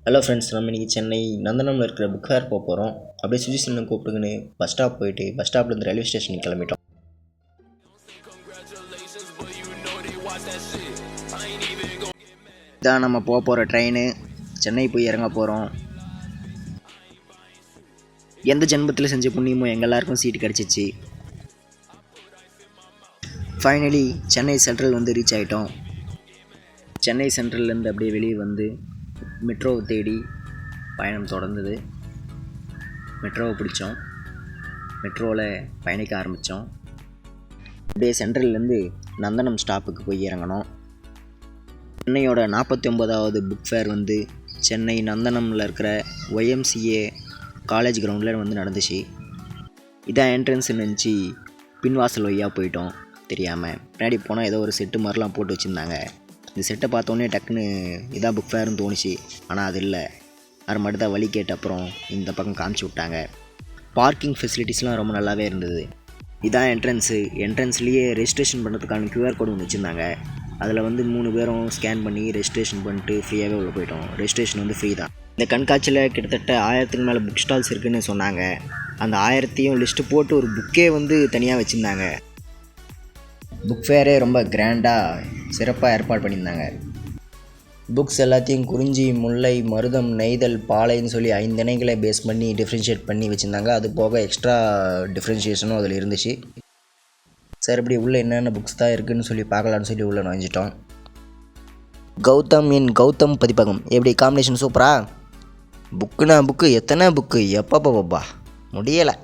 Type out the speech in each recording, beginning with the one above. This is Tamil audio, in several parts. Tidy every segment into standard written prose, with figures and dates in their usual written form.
ஹலோ ஃப்ரெண்ட்ஸ், நம்ம இன்றைக்கி சென்னை நந்தனமில் இருக்கிற புக் ஃபேர் போக போகிறோம். அப்படியே சுஜிசனை கூப்பிட்டுங்கன்னு பஸ் ஸ்டாப் போயிட்டு பஸ் ஸ்டாப்லேருந்து ரயில்வே ஸ்டேஷனுக்கு கிளம்பிட்டோம். இதான் நம்ம போக போகிற ட்ரெயின். சென்னை போய் இறங்க போகிறோம். எந்த ஜென்மத்தில் செஞ்ச புண்ணியமோ எங்கள் எல்லாருக்கும் சீட்டு கிடச்சிச்சு. ஃபைனலி சென்னை சென்ட்ரல் வந்து ரீச் ஆகிட்டோம். சென்னை சென்ட்ரல்லேருந்து அப்படியே வெளியே வந்து மெட்ரோவை தேடி பயணம் தொடர்ந்தது. மெட்ரோவை பிடிச்சோம். மெட்ரோவில் பயணிக்க ஆரம்பித்தோம். அப்படியே சென்ட்ரல்லேருந்து நந்தனம் ஸ்டாப்புக்கு போய் இறங்கணும். சென்னையோட 49வது புக் ஃபேர் வந்து சென்னை நந்தனமில் இருக்கிற YMCA காலேஜ் கிரவுண்டில் வந்து நடந்துச்சு. இதான் என்ட்ரன்ஸ் நினச்சி பின்வாசல் வழியாக போயிட்டோம் தெரியாமல். பின்னாடி போனால் ஏதோ ஒரு செட்டு மாதிரிலாம் போட்டு வச்சுருந்தாங்க. இந்த செட்டை பார்த்தோன்னே டக்குன்னு இதான் புக் ஃபேர்னு தோணுச்சு. ஆனால் அது இல்லை. அது மட்டும் தான் வழி கேட்ட அப்புறம் இந்த பக்கம் காமிச்சு விட்டாங்க. பார்க்கிங் ஃபெசிலிட்டிஸ்லாம் ரொம்ப நல்லாவே இருந்தது. இதான் என்ட்ரன்ஸ்லேயே ரெஜிஸ்ட்ரேஷன் பண்ணுறதுக்கான QR கோடு ஒன்று வச்சுருந்தாங்க. அதில் வந்து 3 பேரும் ஸ்கேன் பண்ணி ரெஜிஸ்ட்ரேஷன் பண்ணிட்டு ஃப்ரீயாகவே உள்ள போயிட்டோம். ரெஜிஸ்ட்ரேஷன் வந்து ஃப்ரீ தான். இந்த கண்காட்சியில் கிட்டத்தட்ட 1000க்கு மேலே புக் ஸ்டால்ஸ் இருக்குதுன்னு சொன்னாங்க. அந்த 1000த்தையும் லிஸ்ட்டு போட்டு ஒரு புக்கே வந்து தனியாக வச்சுருந்தாங்க. புக் ஃபேரே ரொம்ப கிராண்டாக சிறப்பாக ஏற்பாடு பண்ணியிருந்தாங்க. புக்ஸ் எல்லாத்தையும் குறிஞ்சி, முல்லை, மருதம், நெய்தல், பாலைன்னு சொல்லி 5 திணைகளை பேஸ் பண்ணி டிஃப்ரென்ஷியேட் பண்ணி வச்சுருந்தாங்க. அது போக எக்ஸ்ட்ரா டிஃப்ரென்ஷியேஷனும் அதில் இருந்துச்சு. சரி, இப்படி உள்ளே என்னென்ன புக்ஸ் தான் இருக்குதுன்னு சொல்லி பார்க்கலான்னு சொல்லி உள்ளே நுழைஞ்சிட்டோம். கௌதம் பதிப்பகம் எப்படி காம்பினேஷன் சூப்பரா? புக்குனா புக்கு, எத்தனை புக்கு, எப்பப்பா முடியலை.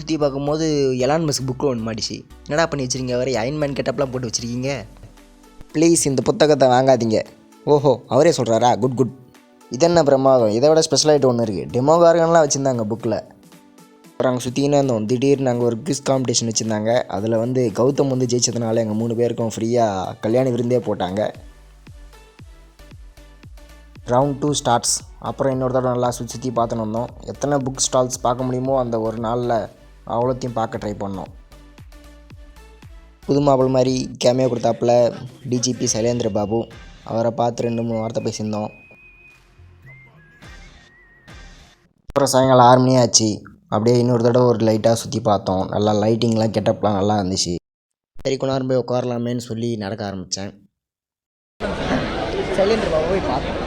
சுற்றி பார்க்கும்போது எலான் மஸ்க் புக்கு ஒன்று மாட்டிச்சு. என்னடா பண்ணி வச்சுருக்கீங்க? வேறு அயன்மேன் கெட்டப்லாம் போட்டு வச்சுருக்கீங்க. ப்ளீஸ் இந்த புத்தகத்தை வாங்காதீங்க. ஓஹோ, அவரே சொல்கிறாரா? குட். இதென்ன பிரமாதம், இதை விட ஸ்பெஷலாகிட்டு ஒன்று இருக்குது. டெமோ கார்கன்லாம் வச்சுருந்தாங்க புக்கில். அப்புறம் அங்கே சுற்றிக்கினே இருந்தோம். திடீர்னு நாங்கள் ஒரு குவிஸ் காம்படிஷன் வச்சுருந்தாங்க. அதில் வந்து கௌதம் வந்து ஜெயிச்சதுனால எங்கள் 3 பேருக்கும் ஃப்ரீயாக கல்யாண விருந்தே போட்டாங்க. Round 2 starts. அப்புறம் இன்னொரு தடவை நல்லா சுற்றி பார்த்துன்னு வந்தோம். எத்தனை புக் ஸ்டால்ஸ் பார்க்க முடியுமோ அந்த ஒரு நாளில் அவ்வளோத்தையும் பார்க்க ட்ரை பண்ணோம். புது மாப்பிள்ளை மாதிரி கேமியா கொடுத்தாப்புல DGP சைலேந்திர பாபு. அவரை பார்த்து 2-3 வார்த்தை பேசியிருந்தோம். அப்புறம் சாயங்காலம் 6 மணி ஆச்சு. அப்படியே இன்னொரு தடவை ஒரு லைட்டாக சுற்றி பார்த்தோம். நல்லா லைட்டிங்லாம் கெட்டப்லாம் நல்லா இருந்துச்சு. சரி, கொஞ்ச நேரம் போய் உட்காரலாமேன்னு சொல்லி நடக்க ஆரம்பித்தேன். சைலேந்திர பாபு போய் பார்த்தோம்.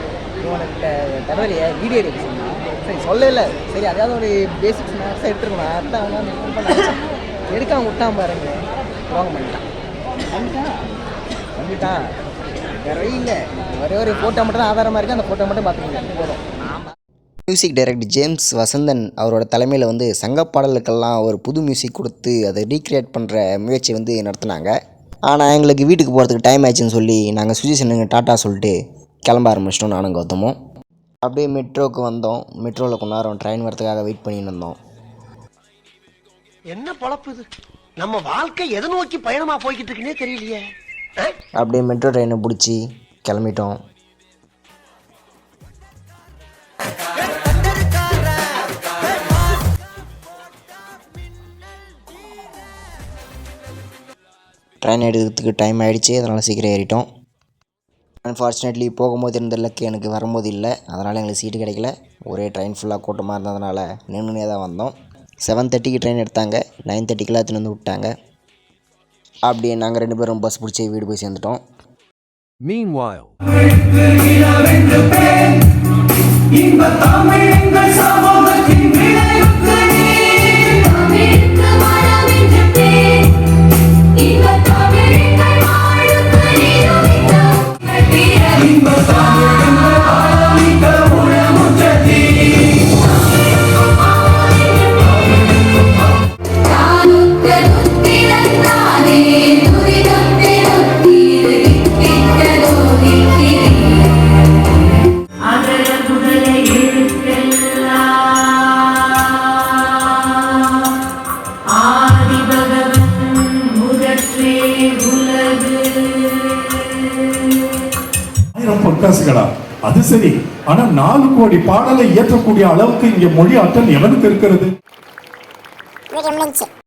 இவன்கிட்ட தடவையை வீடியோ எடுக்க சொன்னான். சரி சொல்லல, சரி அதாவது ஒரு பேசிக்ஸ் மேக்ஸாக எடுத்துருக்கணும். அதான் அவங்க எடுக்காம விட்டான் பாருங்க. வாங்க வந்துட்டான் வேற இல்லை. ஒரே ஒரு ஃபோட்டோ மட்டும் தான் ஆதாரமாக இருக்குது. அந்த ஃபோட்டோ மட்டும் பார்த்துக்கோங்க போதும். மியூசிக் டைரக்டர் ஜேம்ஸ் வசந்தன் அவரோட தலைமையில் வந்து சங்க பாடலுக்கெல்லாம் ஒரு புது மியூசிக் கொடுத்து அதை ரீக்ரியேட் பண்ணுற முயற்சி வந்து நடத்தினாங்க. ஆனால் எங்களுக்கு வீட்டுக்கு போகிறதுக்கு டைம் ஆயிடுச்சுன்னு சொல்லி நாங்கள் சுஜிசனுங்க டாட்டா சொல்லிட்டு கிளம்ப ஆரம்பிச்சிட்டோம். நானும் கௌதமும் அப்படியே மெட்ரோவுக்கு வந்தோம். மெட்ரோவில் கொஞ்ச நேரம் ட்ரெயின் வரதுக்காக வெயிட் பண்ணிட்டு இருந்தோம். என்ன பொழப்பு இது? நம்ம வாழ்க்கை எதை நோக்கி பயணமாக போய்கிட்டு இருக்குன்னே தெரியலையே. அப்படியே மெட்ரோ ட்ரெயினை பிடிச்சி கிளம்பிட்டோம். ட்ரெயின் எடுக்கிறதுக்கு டைம் ஆகிடுச்சு. அதனால் சீக்கிரம் ஏறிட்டோம். அன்ஃபார்ச்சுனேட்லி போகும்போது இருந்த லக்கு எனக்கு வரும்போது இல்லை. அதனால் எங்களுக்கு சீட்டு கிடைக்கல. ஒரே ட்ரெயின் ஃபுல்லாக கூட்டமாக இருந்ததுனால நின்றுனே தான் வந்தோம். 7:30க்கு ட்ரெயின் எடுத்தாங்க. 9:30க்கெல்லாம் எடுத்துன்னு வந்து விட்டாங்க. அப்படியே நாங்கள் 2 பேரும் பஸ் பிடிச்சி வீடு போய் சேர்ந்துட்டோம். Meanwhile, பொற்காசுகளா? அது சரி. ஆனா 4 கோடி பாடலை இயற்றக்கூடிய அளவுக்கு இங்க மொழி ஆற்றல் எவனுக்கு இருக்கிறது?